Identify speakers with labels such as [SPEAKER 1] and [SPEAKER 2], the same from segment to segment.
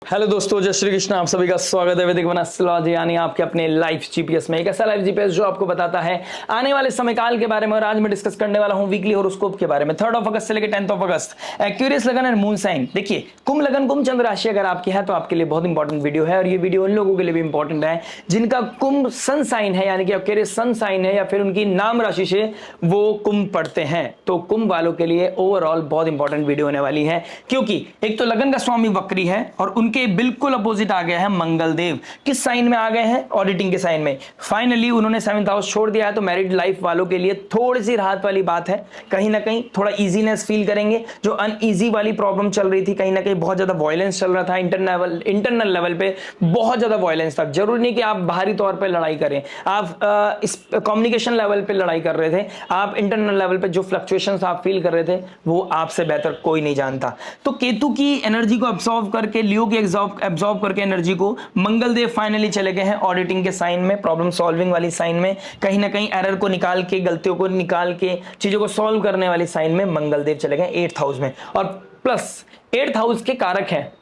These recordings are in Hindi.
[SPEAKER 1] हेलो दोस्तों, जय श्री कृष्ण। आप सभी का स्वागत है वैदिक एस्ट्रोलॉजी यानी आपके अपने लाइफ जीपीएस में। एक ऐसा लाइफ जीपीएस जो आपको बताता है आने वाले समय काल के बारे में। और आज मैं डिस्कस करने वाला हूं वीकली हॉरोस्कोप के बारे में। 3 अगस्त से लेकर 10 अगस्त एक्यूरियस लगन एंड मून साइन। देखिए, कुंभ लगन कुंभ चंद्र राशि अगर आपकी है तो आपके लिए बहुत इंपॉर्टेंट वीडियो है। और ये वीडियो उन लोगों के लिए भी इंपॉर्टेंट है जिनका कुंभ सन साइन है, यानी कि एक्यूरियस सन साइन है या फिर उनकी नाम राशि से वो कुंभ पढ़ते हैं। तो कुंभ वालों के लिए ओवरऑल बहुत इंपॉर्टेंट वीडियो होने वाली है, क्योंकि एक तो लगन का स्वामी वक्री है और उनके बिल्कुल अपोजिट आ गया है मंगल देव। किस साइन में आ गए हैं? ऑडिटिंग के साइन में। फाइनली उन्होंने 7th हाउस छोड़ दिया है, तो मैरिड लाइफ वालों के लिए थोड़ी सी राहत वाली बात है। कहीं ना कहीं थोड़ा इजीनेस फील करेंगे। जो अनईजी वाली प्रॉब्लम चल रही थी, कहीं ना कहीं बहुत ज्यादा वायलेंस चल रहा था इंटरनल लेवल पे, बहुत ज्यादा वायलेंस था। जरूरी नहीं कि आप बाहरी तौर पे लड़ाई करें, आप इस कम्युनिकेशन लेवल पे लड़ाई कर रहे थे। आप इंटरनल लेवल पे जो फ्लक्चुएशंस आप फील कर रहे थे वो आपसे बेहतर कोई नहीं जानता। तो केतु की एनर्जी को अब्सॉर्ब करके, लियो की एब्सॉर्ब करके एनर्जी को मंगल देव फाइनली चले गए हैं ऑडिटिंग के साइन में, प्रॉब्लम सॉल्विंग वाली साइन में। कहीं ना कहीं एरर को निकाल के, गलतियों को निकाल के, चीजों को सॉल्व करने वाली साइन में मंगल देव चले गए 8th हाउस में। और प्लस 8th हाउस के कारक हैं,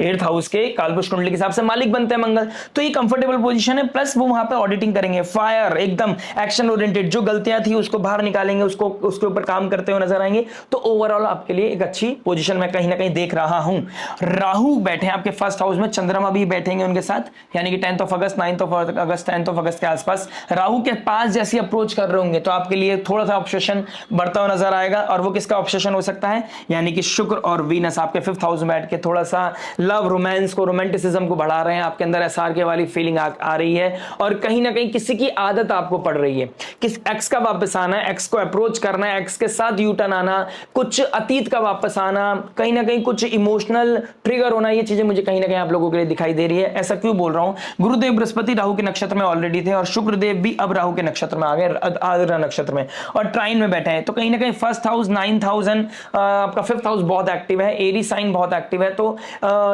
[SPEAKER 1] 8th हाउस के कालपुरुष कुंडली के हिसाब से मालिक बनते हैं मंगल। तो ये कंफर्टेबल पोजीशन है। प्लस वो वहां पे ऑडिटिंग करेंगे, फायर एकदम एक्शन ओरिएंटेड, जो गलतियां थी उसको बाहर निकालेंगे, उसके ऊपर काम करते हुए नजर आएंगे। तो ओवरऑल आपके लिए एक अच्छी पोजीशन मैं कहीं ना कहीं देख रहा हूं। राहु बैठे हैं आपके 1st हाउस में, चंद्रमा भी बैठेंगे उनके साथ, यानी कि 10th अगस्त, 9th अगस्त, 10th अगस्त के आसपास राहु के पास जैसी अप्रोच कर रहे होंगे, तो आपके लिए थोड़ा सा ऑब्सेशन बढ़ता हुआ नजर आएगा। और वो किसका ऑब्सेशन हो सकता है? यानी कि शुक्र और वीनस आपके 5th हाउस में बैठ के थोड़ा सा लव, रोमांस को, रोमांटिसिज्म को बढ़ा रहे हैं। आपके अंदर एसआरके वाली फीलिंग आ रही है। और कहीं ना कहीं किसी की आदत आपको पड़ रही है, किस एक्स का वापस आना, एक्स को अप्रोच करना, एक्स के साथ यू टर्न आना, कुछ अतीत का वापस आना, कहीं ना कहीं कुछ इमोशनल ट्रिगर होना। ये चीजें मुझे कहीं ना कहीं आप लोगों के लिए दिखाई दे रही है। ऐसा क्यों बोल रहा हूं? गुरुदेव बृहस्पति राहु के नक्षत्र में ऑलरेडी थे और शुक्रदेव भी अब राहु के नक्षत्र में आ गए, आर्द्रा नक्षत्र में, और ट्राइन में बैठे हैं। तो कहीं ना कहीं 1st house, 9th house and आपका 5th हाउस बहुत एक्टिव है, एरी साइन बहुत एक्टिव है। तो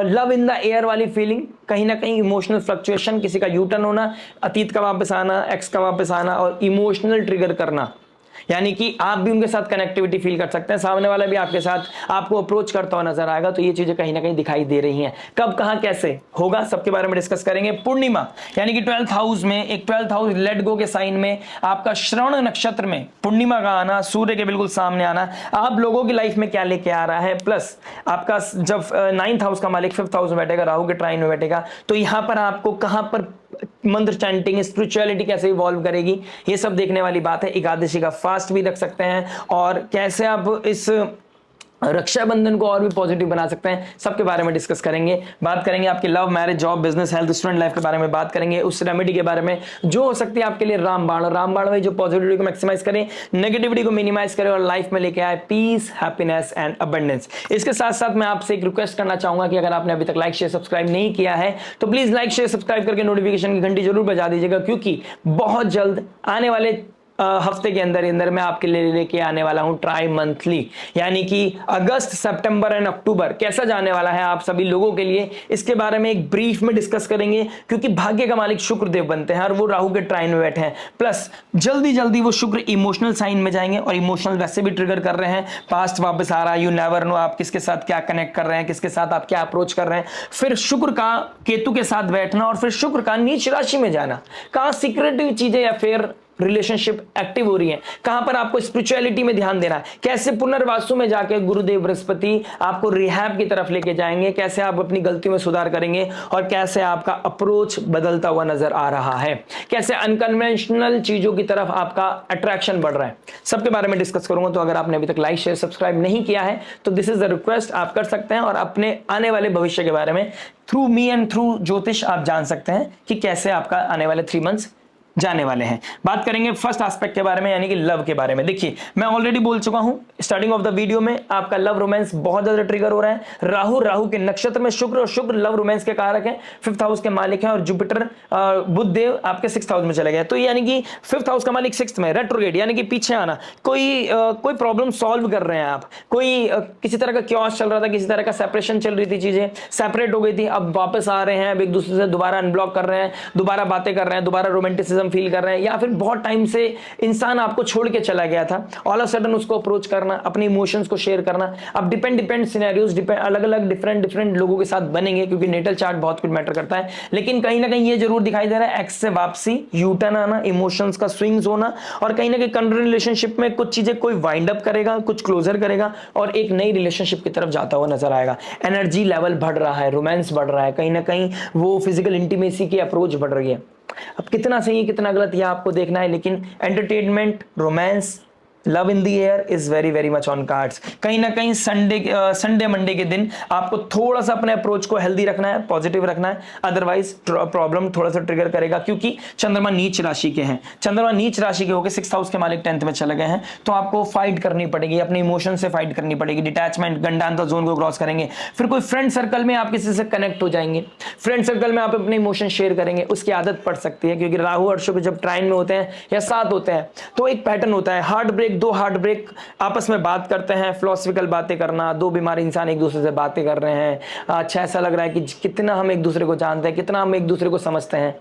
[SPEAKER 1] लव इन द एयर वाली फीलिंग, कहीं ना कहीं इमोशनल फ्लक्चुएशन, किसी का यू टर्न होना, अतीत का वापस आना, एक्स का वापस आना और इमोशनल ट्रिगर करना। यानी कि आप भी उनके साथ कनेक्टिविटी फील कर सकते हैं, सामने वाला भी आपके साथ आपको अप्रोच करता हुआ नजर आएगा। तो ये चीजें कहीं ना कहीं दिखाई दे रही हैं। कब, कहां, कैसे होगा, सबके बारे में डिस्कस करेंगे। पूर्णिमा यानी कि 12th हाउस में, एक 12th हाउस लेट गो के साइन में आपका श्रवण नक्षत्र में पूर्णिमा का आना, सूर्य के बिल्कुल सामने आना, आप लोगों की लाइफ में क्या लेके आ रहा है। प्लस आपका जब 9th हाउस का मालिक 5th हाउस में बैठेगा, राहु के ट्राइन में बैठेगा, तो यहां पर आपको कहां पर मंत्र चैंटिंग, स्पिरिचुअलिटी कैसे इवॉल्व करेगी, ये सब देखने वाली बात है। एकादशी का फास्ट भी रख सकते हैं और कैसे आप इस रक्षाबंधन को और भी पॉजिटिव बना सकते हैं, सबके बारे में डिस्कस करेंगे। बात करेंगे आपके love, marriage, job, business, health, student life के बारे में बात करेंगे। उस रेमेडी के बारे में जो हो सकती है आपके लिए रामबाण। रामबाण में जो पॉजिटिविटी को मैक्सिमाइज करें, नेगेटिविटी को मिनिमाइज करें और लाइफ में लेके आए पीस, हैप्पीनेस एंड अबंडेंस। इसके साथ साथ मैं आपसे एक रिक्वेस्ट करना चाहूंगा कि अगर आपने अभी तक लाइक, शेयर, सब्सक्राइब नहीं किया है तो प्लीज लाइक, शेयर, सब्सक्राइब करके नोटिफिकेशन की घंटी जरूर बजा दीजिएगा, क्योंकि बहुत जल्द आने वाले हफ्ते के अंदर मैं आपके लिए लेके आने वाला हूं ट्राई मंथली, यानी कि अगस्त, सितंबर एंड अक्टूबर कैसा जाने वाला है आप सभी लोगों के लिए, इसके बारे में एक ब्रीफ में डिस्कस करेंगे। क्योंकि भाग्य का मालिक शुक्रदेव बनते हैं और वो राहु के ट्राइन में बैठे हैं। प्लस जल्दी वो शुक्र इमोशनल साइन में जाएंगे और इमोशनल वैसे भी ट्रिगर कर रहे हैं, पास्ट वापस आ रहा है, यू नेवर नो आप किसके साथ क्या कनेक्ट कर रहे हैं, किसके साथ आप क्या अप्रोच कर रहे हैं। फिर शुक्र का केतु के साथ बैठना और फिर शुक्र का नीच राशि में जाना, कहां सीक्रेटिव चीजें या फिर रिलेशनशिप एक्टिव हो रही है, कहां पर आपको स्पिरिचुअलिटी में ध्यान देना है, कैसे पुनर्वासु में जाके गुरुदेव बृहस्पति आपको रिहैब की तरफ लेके जाएंगे, कैसे आप अपनी गलतियों में सुधार करेंगे और कैसे आपका अप्रोच बदलता हुआ नजर आ रहा है, कैसे अनकन्वेंशनल चीजों की तरफ आपका अट्रैक्शन बढ़ रहा है, सबके बारे में डिस्कस करूंगा। तो अगर आपने अभी तक लाइक, शेयर, सब्सक्राइब नहीं किया है तो दिस इज द रिक्वेस्ट, आप कर सकते हैं और अपने आने वाले भविष्य के बारे में थ्रू मी एंड थ्रू ज्योतिष आप जान सकते हैं कि कैसे आपका आने वाले 3 मंथ्स जाने वाले हैं। बात करेंगे फर्स्ट एस्पेक्ट के बारे में, यानी कि लव के बारे में। देखिए, मैं ऑलरेडी बोल चुका हूं स्टार्टिंग ऑफ द वीडियो में, आपका लव रोमांस बहुत ज्यादा ट्रिगर हो रहा है। राहु के नक्षत्र में शुक्र, और शुक्र लव रोमांस के कारक है, 5th हाउस के मालिक हैं, और जुपिटर बुध देव आपके 6th हाउस में चले गए। तो यानी कि 5th हाउस का मालिक 6th में, रेट्रोग्रेड यानी कि पीछे आना, कोई प्रॉब्लम सॉल्व कर रहे हैं आप, कोई किसी तरह का क्योस चल रहा था, किसी तरह का सेपरेशन चल रही थी, चीजें सेपरेट हो गई थी, अब वापस आ रहे हैं, अब एक दूसरे से दोबारा अनब्लॉक कर रहे हैं, दोबारा बातें कर रहे हैं, दोबारा रोमांटिसिज्म प्रॉब्लम फील कर रहे हैं, या फिर बहुत टाइम से इंसान आपको छोड़ के चला गया था, ऑल ऑफ सडन उसको अप्रोच करना, अपने इमोशंस को शेयर करना। अब डिपेंड सिनेरियोज अलग अलग डिफरेंट लोगों के साथ बनेंगे, क्योंकि नेटल चार्ट बहुत कुछ मैटर करता है। लेकिन कहीं ना कहीं ये जरूर दिखाई दे रहा है, एक्स से वापसी, यूटर्न आना, इमोशंस का स्विंग्स होना, और कहीं ना कहीं करंट रिलेशनशिप में कुछ चीजें कोई वाइंड अप करेगा, कुछ क्लोजर करेगा और एक नई रिलेशनशिप की तरफ जाता हुआ नजर आएगा। एनर्जी लेवल बढ़ रहा है, रोमांस बढ़ रहा है, कहीं ना कहीं वो फिजिकल इंटीमेसी की अप्रोच बढ़ रही है। अब कितना सही है कितना गलत यह आपको देखना है, लेकिन entertainment, romance, love in the air is very very much on cards. कहीं ना कहीं संडे मंडे के दिन आपको थोड़ा सा अपने अप्रोच को हेल्दी रखना है, पॉजिटिव रखना है, अदरवाइज प्रॉब्लम थोड़ा सा ट्रिगर करेगा, क्योंकि चंद्रमा नीच राशि के हैं। चंद्रमा नीच राशि के होकर 6th हाउस के मालिक 10th में चले गए हैं, तो आपको फाइट करनी पड़ेगी, अपने इमोशन से फाइट करनी पड़ेगी। डिटैचमेंट, गंडांतर जोन को क्रॉस करेंगे, फिर कोई फ्रेंड सर्कल में आप किसी से कनेक्ट हो जाएंगे, फ्रेंड सर्कल में आप अपने इमोशन शेयर करेंगे, उसकी आदत पड़ सकती है, क्योंकि राहु और शुक्र जब ट्राइन में होते हैं या साथ होते हैं तो एक पैटर्न होता है, हार्ट ब्रेक, दो हार्ट ब्रेक आपस में बात करते हैं, फिलोसफिकल बातें करना, दो बीमार इंसान एक दूसरे से बातें कर रहे हैं, अच्छा ऐसा लग रहा है कि कितना हम एक दूसरे को जानते हैं, कितना हम एक दूसरे को समझते हैं,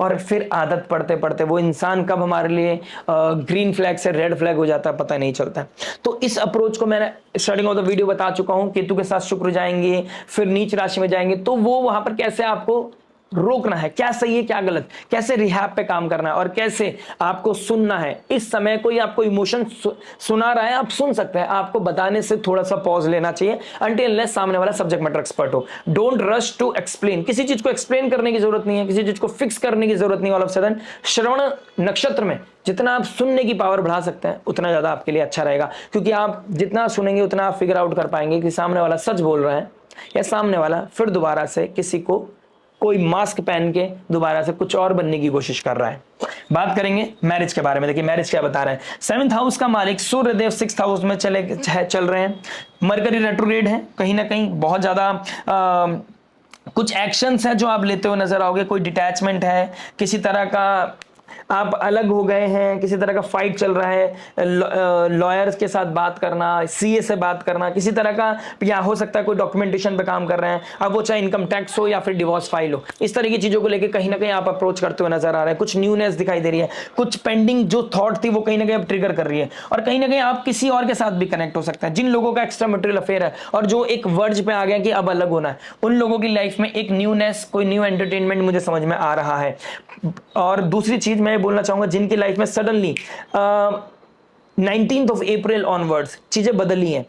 [SPEAKER 1] और फिर आदत पड़ते पड़ते वो इंसान कब हमारे लिए ग्रीन फ्लैग से रेड फ्लैग हो जाता है पता नहीं चलता। तो इस अप्रोच को मैंने स्टार्टिंग ऑफ द वीडियो बता चुका हूं, केतु के साथ शुक्र जाएंगे, फिर नीच राशि में जाएंगे, तो वो वहां पर कैसे आपको रोकना है, क्या सही है क्या गलत, कैसे रिहैब पे काम करना है, और कैसे आपको सुनना है। इस समय कोई आपको इमोशन सुना रहा है, आप सुन सकते हैं, आपको बताने से थोड़ा सा पॉज लेना चाहिए अनटिल अनलेस सामने वाला सब्जेक्ट मैटर एक्सपर्ट हो। डोंट रश टू एक्सप्लेन, किसी चीज को एक्सप्लेन करने की जरूरत नहीं है, किसी चीज को फिक्स करने की जरूरत नहीं। ऑल ऑफ सडन श्रवण नक्षत्र में जितना आप सुनने की पावर बढ़ा सकते हैं उतना ज्यादा आपके लिए अच्छा रहेगा, क्योंकि आप जितना सुनेंगे उतना आप फिगर आउट कर पाएंगे कि सामने वाला सच बोल रहा है या सामने वाला फिर दोबारा से किसी को कोई मास्क पहन के दोबारा से कुछ और बनने की कोशिश कर रहा है। बात करेंगे मैरिज के बारे में। देखिए मैरिज क्या बता रहे हैं, 7th हाउस का मालिक सूर्यदेव 6th हाउस में चल रहे हैं, मरकरी रेट्रोग्रेड है, कहीं ना कहीं बहुत ज्यादा कुछ एक्शंस हैं जो आप लेते हुए नजर आओगे, कोई डिटैचमेंट है, किसी तरह का आप अलग हो गए हैं, किसी तरह का फाइट चल रहा है, लॉयर्स के साथ बात करना, सीए से बात करना, किसी तरह का, या हो सकता है कोई डॉक्यूमेंटेशन पे काम कर रहे हैं, अब वो चाहे इनकम टैक्स हो या फिर डिवोर्स फाइल हो, इस तरह की चीजों को लेकर कहीं ना कहीं आप अप्रोच करते हुए नजर आ रहे हैं। कुछ न्यूनेस दिखाई दे रही है, कुछ पेंडिंग जो थॉट थी वो कहीं ना कहीं अब ट्रिगर कर रही है, और कहीं ना कहीं आप किसी और के साथ भी कनेक्ट हो सकते हैं। जिन लोगों का एक्स्ट्रा मटेरियल अफेयर है और जो एक वर्ज पे आ गया कि अब अलग होना है, उन लोगों की लाइफ में एक न्यूनेस, कोई न्यू एंटरटेनमेंट मुझे समझ में आ रहा है। और दूसरी चीज मैं बोलना चाहूंगा, जिनकी लाइफ में suddenly 19th of April onwards चीजें बदली हैं,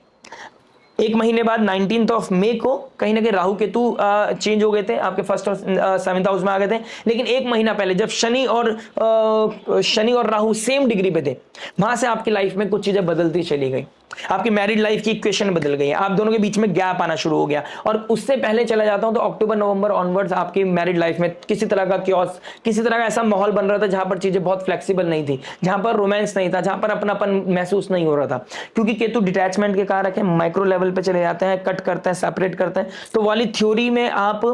[SPEAKER 1] एक महीने बाद 19th ऑफ मई को कहीं ना कहीं राहु केतु चेंज हो गए थे, आपके 1st और 7th हाउस में आ गए थे, लेकिन एक महीना पहले जब शनि और राहु सेम डिग्री पे थे, वहां से आपकी लाइफ में कुछ चीजें बदलती चली गई, आपकी मैरिड लाइफ की इक्वेशन बदल गई है, आप दोनों के बीच में गैप आना शुरू हो गया। और उससे पहले चला जाता हूं तो अक्टूबर नवंबर ऑनवर्ड्स आपकी मैरिड लाइफ में किसी तरह का क्योस, किसी तरह का ऐसा माहौल बन रहा था जहां पर चीजें बहुत फ्लेक्सिबल नहीं थी, जहां पर रोमांस नहीं था, जहां पर अपनापन महसूस नहीं हो रहा था, क्योंकि केतु डिटैचमेंट के कारक है, माइक्रो लेवल पे चले जाते हैं, कट करते हैं, सेपरेट करते हैं। तो वाली थ्योरी में आप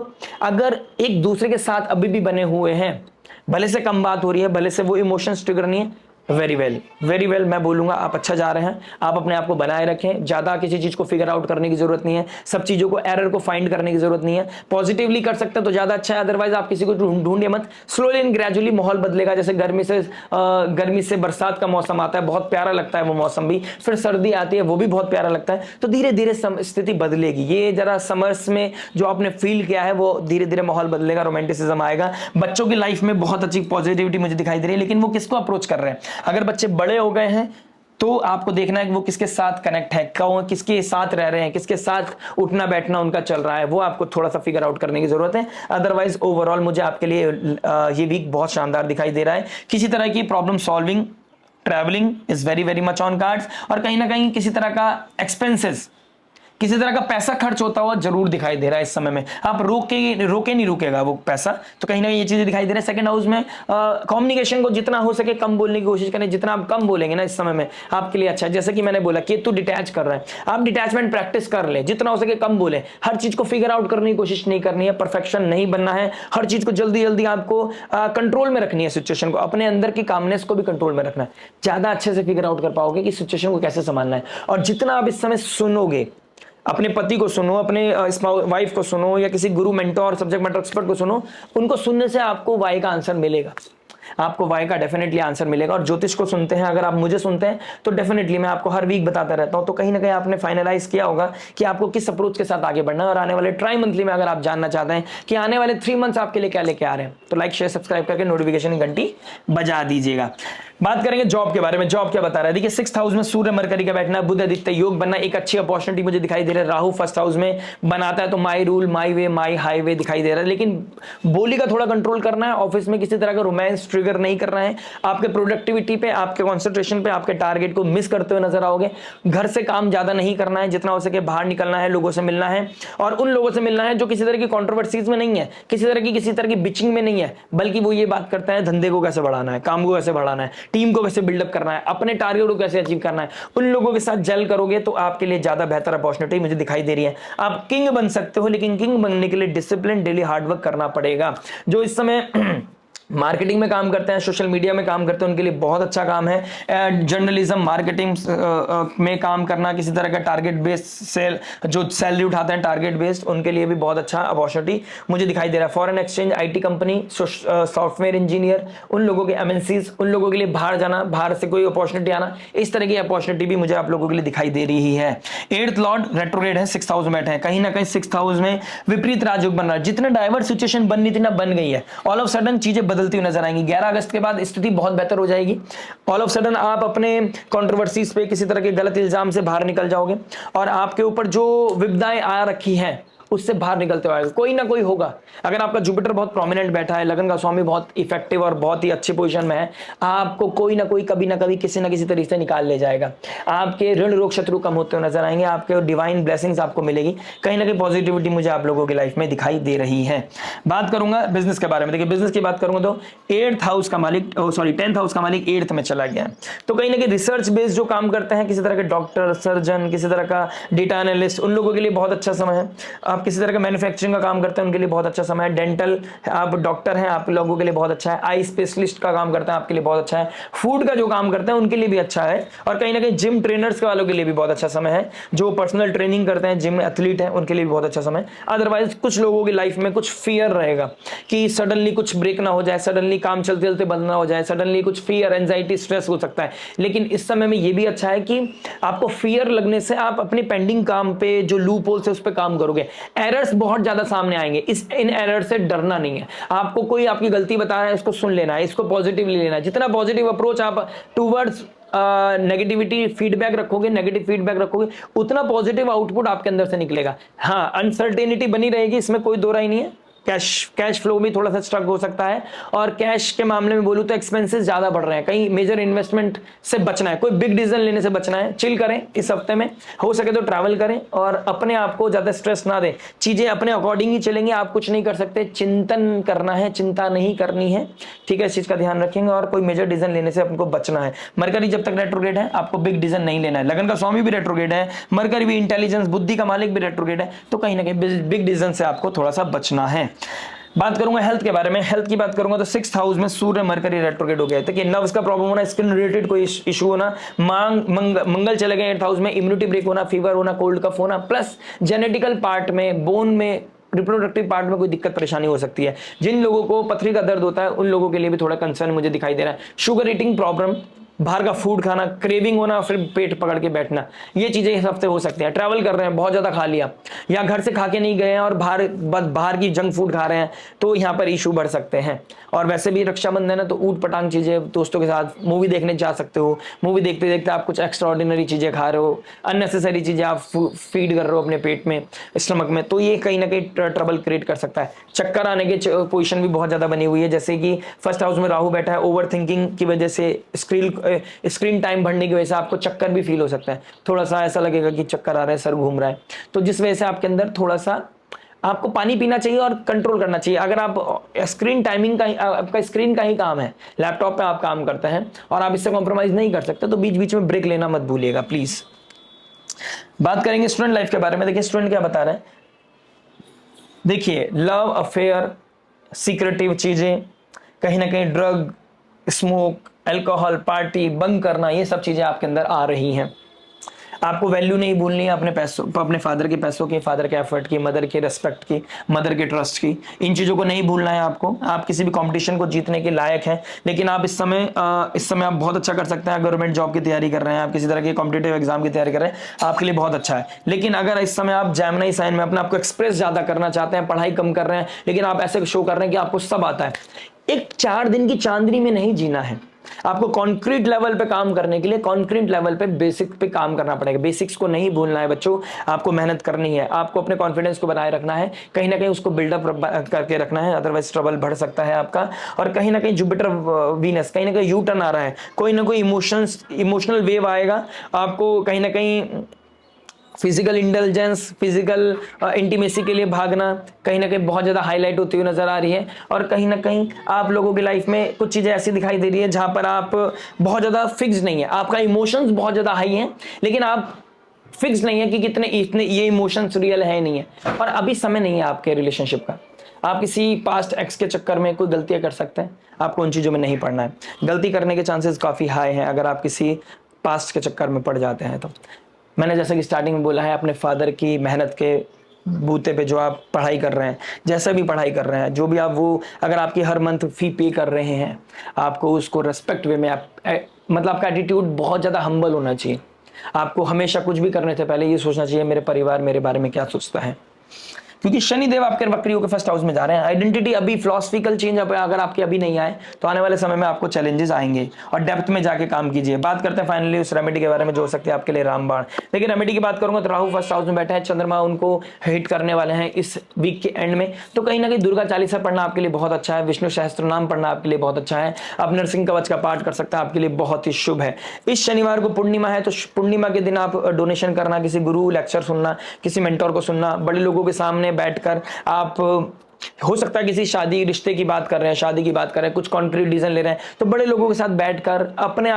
[SPEAKER 1] अगर एक दूसरे के साथ अभी भी बने हुए हैं, भले से कम बात हो रही है, भले से वो इमोशंस ट्रिगर नहीं है, वेरी वेल मैं बोलूंगा आप अच्छा जा रहे हैं, आप अपने आप को बनाए रखें, ज्यादा किसी चीज को फिगर आउट करने की जरूरत नहीं है, सब चीजों को एरर को फाइंड करने की जरूरत नहीं है, पॉजिटिवली कर सकते हैं तो ज्यादा अच्छा है, अदरवाइज आप किसी को ढूंढिए मत। स्लोली एंड ग्रेजुअली माहौल बदलेगा, जैसे गर्मी से बरसात का मौसम आता है, बहुत प्यारा लगता है वो मौसम भी, फिर सर्दी आती है वो भी बहुत प्यारा लगता है, तो धीरे धीरे स्थिति बदलेगी। ये जरा समर्स में जो आपने फील किया है वो धीरे धीरे माहौल बदलेगा, रोमांटिसिज्म आएगा। बच्चों की लाइफ में बहुत अच्छी पॉजिटिविटी मुझे दिखाई दे रही है, लेकिन वो किसको अप्रोच कर रहे हैं। अगर बच्चे बड़े हो गए हैं तो आपको देखना है कि वो किसके साथ कनेक्ट है, किसके साथ रह रहे हैं, किसके साथ उठना बैठना उनका चल रहा है, वो आपको थोड़ा सा फिगर आउट करने की जरूरत है। अदरवाइज ओवरऑल मुझे आपके लिए ये वीक बहुत शानदार दिखाई दे रहा है। किसी तरह की problem solving, travelling is very very much on cards, और कहीं ना कहीं किसी तरह का एक्सपेंसेस, किसी तरह का पैसा खर्च होता हुआ जरूर दिखाई दे रहा है इस समय में। आप रोके नहीं रुकेगा वो पैसा, तो कहीं ना कहीं ये चीजें दिखाई दे रही है। सेकंड हाउस में कम्युनिकेशन को जितना हो सके कम बोलने की कोशिश करें, जितना आप कम बोलेंगे ना इस समय में आपके लिए अच्छा है। जैसे कि मैंने बोला केतु डिटैच कर रहा है, आप डिटैचमेंट प्रैक्टिस कर ले, जितना हो सके कम बोले, हर चीज को फिगर आउट करने की कोशिश नहीं करनी है, परफेक्शन नहीं बनना है, हर चीज को जल्दी जल्दी आपको कंट्रोल में रखनी है, सिचुएशन को, अपने अंदर की कामनेस को भी कंट्रोल में रखना है, ज्यादा अच्छे से फिगर आउट कर पाओगे कि सिचुएशन को कैसे संभालना है। और जितना आप इस समय सुनोगे, अपने पति को सुनो, अपने वाइफ को सुनो, या किसी गुरु, मेंटोर, सब्जेक्ट मैटर एक्सपर्ट को सुनो, उनको सुनने से आपको वाई का आंसर मिलेगा। आपको वाई का डेफिनेटली आंसर मिलेगा। और ज्योतिष को सुनते हैं, अगर आप मुझे सुनते हैं तो डेफिनेटली मैं आपको हर वीक बताता रहता हूं, तो कहीं ना कहीं आपने फाइनलाइज किया होगा कि आपको किस अप्रोच के साथ आगे बढ़ना है। और आने वाले ट्राई मंथली में अगर आप जानना चाहते हैं कि आने वाले 3 मंथ्स आपके लिए क्या लेके आ रहे हैं, तो लाइक शेयर सब्सक्राइब करके नोटिफिकेशन घंटी बजा दीजिएगा। बात करेंगे जॉब के बारे में। जॉब क्या बता रहा है, देखिए 6th हाउस में सूर्य मरकरी का बैठना, बुध आदित्य योग बनना, एक अच्छी अपॉर्चुनिटी मुझे दिखाई दे रहा है। राहु 1st हाउस में बनाता है तो my rule my way my highway दिखाई दे रहा है, लेकिन बोली का थोड़ा कंट्रोल करना है। ऑफिस में किसी तरह का रोमांस ट्रिगर नहीं करना है। आपके प्रोडक्टिविटी पे, आपके कॉन्सेंट्रेशन पे, आपके टारगेट को मिस करते हुए नजर आओगे। घर से काम ज्यादा नहीं करना है, जितना हो सके बाहर निकलना है, लोगों से मिलना है, और उन लोगों से मिलना है जो किसी तरह की कॉन्ट्रोवर्सीज में नहीं है, किसी तरह की बिचिंग में नहीं है, बल्कि वो ये बात करते हैं धंधे को कैसे बढ़ाना है, काम को कैसे बढ़ाना है, टीम को कैसे बिल्डअप करना है, अपने टारगेट को कैसे अचीव करना है। उन लोगों के साथ जेल करोगे तो आपके लिए ज्यादा बेहतर अपॉर्चुनिटी मुझे दिखाई दे रही है। आप किंग बन सकते हो, लेकिन किंग बनने के लिए डिसिप्लिन, डेली हार्डवर्क करना पड़ेगा। जो इस समय मार्केटिंग में काम करते हैं, सोशल मीडिया में काम करते हैं, उनके लिए बहुत अच्छा काम है। जर्नलिज्म, मार्केटिंग में काम करना, किसी तरह का टारगेट बेस्ड सेल, जो सैलरी उठाते हैं टारगेट बेस्ड, उनके लिए भी बहुत अच्छा अपॉर्चुनिटी मुझे दिखाई दे रहा है। Foreign exchange, IT company, software engineer, उन लोगों के एमएनसीज, उन लोगों के लिए बाहर जाना, बाहर से कोई अपॉर्चुनिटी आना, इस तरह की अपॉर्चुनिटी भी मुझे आप लोगों के लिए दिखाई दे रही है। 8th लॉर्ड रेट्रोग्रेड है, 6th हाउस में बैठे हैं, कहीं ना कहीं 6th हाउस में विपरीत राजयोग बन रहा है। जितने डाइवर्ट सिचुएशन बननी थी ना, बन गई है। ऑल ऑफ सडन चीजें बदलती हुई नजर आएंगी। 11 अगस्त के बाद स्थिति बहुत बेहतर हो जाएगी। ऑल ऑफ सडन आप अपने कंट्रोवर्सीज पे, किसी तरह के गलत इल्जाम से बाहर निकल जाओगे, और आपके ऊपर जो विपदाएं आ रखी हैं उससे बाहर निकलते हुए कोई ना कोई होगा। अगर आपका जुपिटर बहुत प्रोमिनेंट बैठा है, लगन का स्वामी बहुत इफेक्टिव और बहुत ही अच्छी पोजीशन में है, आपको कोई ना कोई कभी ना कभी किसी ना किसी तरीके से निकाल ले जाएगा। आपके ऋण रोग शत्रु कम होते हुए नजर आएंगे, आपके डिवाइन ब्लेसिंग्स आपको मिलेगी। कहीं ना कहीं पॉजिटिविटी मुझे आप लोगों की लाइफ में दिखाई दे रही है। बात करूंगा बिजनेस के बारे में। देखिए बिजनेस की बात करूंगा तो 8th हाउस का मालिक, 10th हाउस का मालिक 8th में चला गया, तो कहीं ना कहीं रिसर्च बेस्ड जो काम करते हैं, किसी तरह के डॉक्टर, सर्जन, किसी तरह का डेटा एनालिस्ट, उन लोगों के लिए बहुत अच्छा समय है। आप किसी तरह का मैन्युफैक्चरिंग का काम करते हैं, उनके लिए बहुत अच्छा समय है। डेंटल, आप डॉक्टर हैं, आप लोगों के लिए बहुत अच्छा है। आई स्पेशलिस्ट का काम करते हैं, आपके लिए बहुत अच्छा है। फूड का जो काम करते हैं उनके लिए भी अच्छा है, और कहीं ना कहीं जिम ट्रेनर्स वालों के लिए भी बहुत अच्छा समय है। जो पर्सनल ट्रेनिंग करते हैं, जिम एथलीट हैं, उनके लिए भी बहुत अच्छा समय। अदरवाइज कुछ लोगों की लाइफ में कुछ फियर रहेगा कि सडनली कुछ ब्रेक ना हो जाए, सडनली काम चलते चलते बंद ना हो जाए, सडनली कुछ फियर, एंजाइटी, स्ट्रेस हो सकता है। लेकिन इस समय में ये भी अच्छा है कि आपको फियर लगने से आप अपने पेंडिंग काम पे, जो लूप होल्स है, उस पर काम करोगे। एरर्स बहुत ज्यादा सामने आएंगे, इन एरर से डरना नहीं है। आपको कोई आपकी गलती बता रहा है, इसको सुन लेना है, इसको पॉजिटिवली लेना है। जितना पॉजिटिव अप्रोच आप टूवर्ड्स नेगेटिविटी फीडबैक रखोगे, नेगेटिव फीडबैक रखोगे, उतना पॉजिटिव आउटपुट आपके अंदर से निकलेगा। हाँ, अनसर्टेनिटी बनी रहेगी, इसमें कोई दो राय नहीं है। कैश फ्लो भी थोड़ा सा स्ट्रक हो सकता है, और कैश के मामले में बोलूं तो एक्सपेंसेस ज्यादा बढ़ रहे हैं। कहीं मेजर इन्वेस्टमेंट से बचना है, कोई बिग डिसीजन लेने से बचना है। चिल करें इस हफ्ते में, हो सके तो ट्रैवल करें, और अपने आप को ज्यादा स्ट्रेस ना दें। चीजें अपने अकॉर्डिंग ही चलेंगी, आप कुछ नहीं कर सकते। चिंतन करना है, चिंता नहीं करनी है, ठीक है। इस चीज का ध्यान रखेंगे, और कोई मेजर डिसीजन लेने से आपको बचना है। मरकरी जब तक रेट्रोग्रेड है, आपको बिग डिसीजन नहीं लेना है। लगन का स्वामी भी रेट्रोग्रेड है, मरकरी भी इंटेलिजेंस, बुद्धि का मालिक भी रेट्रोग्रेड है, तो कहीं ना कहीं बिग डिसीजन से आपको थोड़ा सा बचना है। बात करूंगा हेल्थ के बारे में। हेल्थ की बात करूंगा तो 6th हाउस में सूर्य मरकरी रेट्रोग्रेड हो गया है। नर्व्स का प्रॉब्लम होना, स्किन रिलेटेड कोई इशू होना, मंगल चले गए 8th हाउस में, इम्यूनिटी ब्रेक होना, फीवर होना, कोल्ड कफ होना, प्लस जेनेटिकल पार्ट में, बोन में, रिप्रोडक्टिव पार्ट में कोई दिक्कत परेशानी हो सकती है। जिन लोगों को पथरी का दर्द होता है, उन लोगों के लिए भी थोड़ा कंसर्न मुझे दिखाई दे रहा है। शुगर ईटिंग प्रॉब्लम, बाहर का फूड खाना, क्रेविंग होना, फिर पेट पकड़ के बैठना, ये चीजें इस हफ्ते हो सकती हैं। ट्रैवल कर रहे हैं, बहुत ज्यादा खा लिया, या घर से खा के नहीं गए हैं और बाहर की जंक फूड खा रहे हैं, तो यहाँ पर इशू बढ़ सकते हैं। और वैसे भी रक्षाबंधन है, तो ऊट पटांग चीजें, दोस्तों के साथ मूवी देखने जा सकते हो। मूवी देखते देखते आप कुछ एक्स्ट्रा ऑर्डिनरी चीजें खा रहे हो, अननेसेसरी चीजें आप फीड कर रहे हो अपने पेट में, स्टमक में, तो ये कहीं ना कहीं ट्रबल क्रिएट कर सकता है। चक्कर आने की पोजीशन भी बहुत ज्यादा बनी हुई है, जैसे कि 1st हाउस में राहु बैठा है, ओवर थिंकिंग की वजह से, स्क्रीन टाइम बढ़ने की वजह से आपको चक्कर भी फील हो सकता है। थोड़ा सा ऐसा लगेगा कि चक्कर आ रहा है, सर घूम रहा है, तो जिस वजह से आपके अंदर थोड़ा सा आपको पानी पीना चाहिए और कंट्रोल करना चाहिए। अगर आप स्क्रीन टाइमिंग का, आपका स्क्रीन का ही काम है, लैपटॉप पे आप काम करते हैं और आप इससे कॉम्प्रोमाइज नहीं कर सकते, तो बीच बीच में ब्रेक लेना मत भूलिएगा प्लीज। बात करेंगे स्टूडेंट लाइफ के बारे में। देखिए स्टूडेंट क्या बता रहे हैं, देखिए लव अफेयर, सीक्रेटिव चीजें, कहीं ना कहीं drug, smoke, alcohol, party, bunk करना, ये सब चीजें आपके अंदर आ रही हैं। आपको वैल्यू नहीं भूलनी है अपने पैसों, अपने फादर के पैसों की, फादर के एफर्ट की, मदर के रिस्पेक्ट की, मदर के ट्रस्ट की। इन चीज़ों को नहीं भूलना है आपको। आप किसी भी कंपटीशन को जीतने के लायक हैं। लेकिन आप इस समय आप बहुत अच्छा कर सकते हैं। गवर्नमेंट जॉब की तैयारी कर रहे हैं, आप किसी तरह के कॉम्पिटेटिव एग्जाम की तैयारी कर रहे हैं, आपके लिए बहुत अच्छा है। लेकिन अगर इस समय आप जेमिनी साइन में अपने आपको एक्सप्रेस ज़्यादा करना चाहते हैं, पढ़ाई कम कर रहे हैं, लेकिन आप ऐसे शो कर रहे हैं कि आपको सब आता है, एक 4 दिन की चांदनी में नहीं जीना है। आपको कॉन्क्रीट लेवल पे काम करने के लिए कॉन्क्रीट लेवल पे बेसिक पे काम करना पड़ेगा। बेसिक्स को नहीं भूलना है बच्चों, आपको मेहनत करनी है, आपको अपने कॉन्फिडेंस को बनाए रखना है, कहीं ना कहीं उसको बिल्डअप करके रखना है, अदरवाइज ट्रबल बढ़ सकता है आपका। और कहीं ना कहीं जुपिटर वीनस कहीं ना कहीं यू टर्न आ रहा है, कोई ना कोई इमोशनल वेव आएगा आपको, कहीं ना कहीं फिजिकल इंटेलिजेंस, फिजिकल इंटीमेसी के लिए भागना कहीं ना कहीं बहुत ज़्यादा हाईलाइट होती हुई नजर आ रही है। और कहीं ना कहीं आप लोगों की लाइफ में कुछ चीज़ें ऐसी दिखाई दे रही है जहां पर आप बहुत ज़्यादा फिक्स नहीं है, आपका इमोशंस बहुत ज़्यादा हाई है, लेकिन आप फिक्स नहीं है कि कितने इतने ये इमोशंस रियल है नहीं है। और अभी समय नहीं है आपके रिलेशनशिप का। आप किसी पास्ट एक्स के चक्कर में कोई गलतियां कर सकते हैं, आपको उन चीज़ों में नहीं पड़ना है। गलती करने के चांसेस काफ़ी हाई हैं अगर आप किसी पास्ट के चक्कर में पड़ जाते हैं तो। मैंने जैसा कि स्टार्टिंग में बोला है, अपने फादर की मेहनत के बूते पे जो आप पढ़ाई कर रहे हैं, जैसा भी पढ़ाई कर रहे हैं, जो भी आप वो अगर आपकी हर मंथ फी पे कर रहे हैं, आपको उसको रेस्पेक्ट वे में मतलब आपका एटीट्यूड बहुत ज़्यादा हम्बल होना चाहिए। आपको हमेशा कुछ भी करने से पहले ये सोचना चाहिए मेरे परिवार मेरे बारे में क्या सोचता है, क्योंकि शनिदेव आपके वक्रियों के फर्स्ट हाउस में जा रहे हैं। आइडेंटिटी अभी फिलोसफिकल चेंज अगर आपके अभी नहीं आए तो आने वाले समय में आपको चैलेंजेस आएंगे और डेप्थ में जाके काम कीजिए। बात करते हैं फाइनली उस रेमेडी के बारे में जो हो सकती है आपके लिए रामबाण। देखिए रेमेडी की बात करूंगा तो राहु फर्स्ट हाउस में बैठा है, चंद्रमा उनको हिट करने वाले हैं इस वीक के एंड में, तो कहीं ना कहीं दुर्गा चालीसा पढ़ना आपके लिए बहुत अच्छा है, विष्णु सहस्त्र नाम पढ़ना आपके लिए बहुत अच्छा है, आप नरसिंह कवच का पाठ कर सकते हैं, आपके लिए बहुत ही शुभ है। इस शनिवार को पूर्णिमा है, तो पूर्णिमा के दिन आप डोनेशन करना, किसी गुरु लेक्चर सुनना, किसी मेंटोर को सुनना, बड़े लोगों के सामने बैठकर आप हो सकता है किसी शादी रिश्ते की बात कर रहे हैं, शादी की बात कर रहे हैं, कुछ कॉन्क्रीट डिसीजन ले रहे हैं, तो बड़े लोगों के साथ बैठकर अपने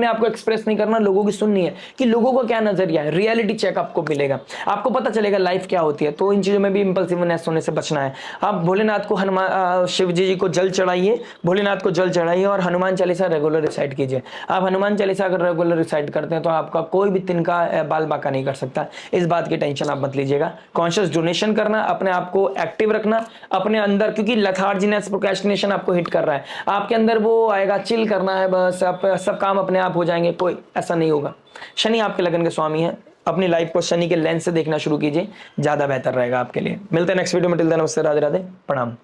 [SPEAKER 1] आप को एक्सप्रेस नहीं करना, लोगों की सुननी है कि लोगों का क्या नजरिया है, रियलिटी चेक आपको मिलेगा, आपको पता चलेगा लाइफ क्या होती है। तो इन चीजों में भी इंपल्सिवनेस होने से बचना है। आप भोलेनाथ को हनुमान शिव जी को जल चढ़ाइए, भोलेनाथ को जल चढ़ाइए और हनुमान चालीसा रेगुलर रिसाइट कीजिए। आप हनुमान चालीसा अगर रेगुलर रिसाइट करते हैं तो आपका कोई भी तिनका बाल बाका नहीं कर सकता, इस बात की टेंशन आप मत लीजिएगा। कॉन्शियस डोनेशन करना, अपने आप को एक्टिव रखना अपने अंदर, क्योंकि लेथार्जीनेस प्रोक्रेस्टिनेशन आपको हिट कर रहा है, आपके अंदर वो आएगा चिल करना है बस, आप सब काम अपने आप हो जाएंगे, कोई ऐसा नहीं होगा। शनि आपके लगन के स्वामी है, अपनी लाइफ को शनि के लेंस से देखना शुरू कीजिए, ज्यादा बेहतर रहेगा आपके लिए। मिलते हैं नेक्स्ट वीडियो में, टिल देन नमस्ते, राधे राधे, प्रणाम।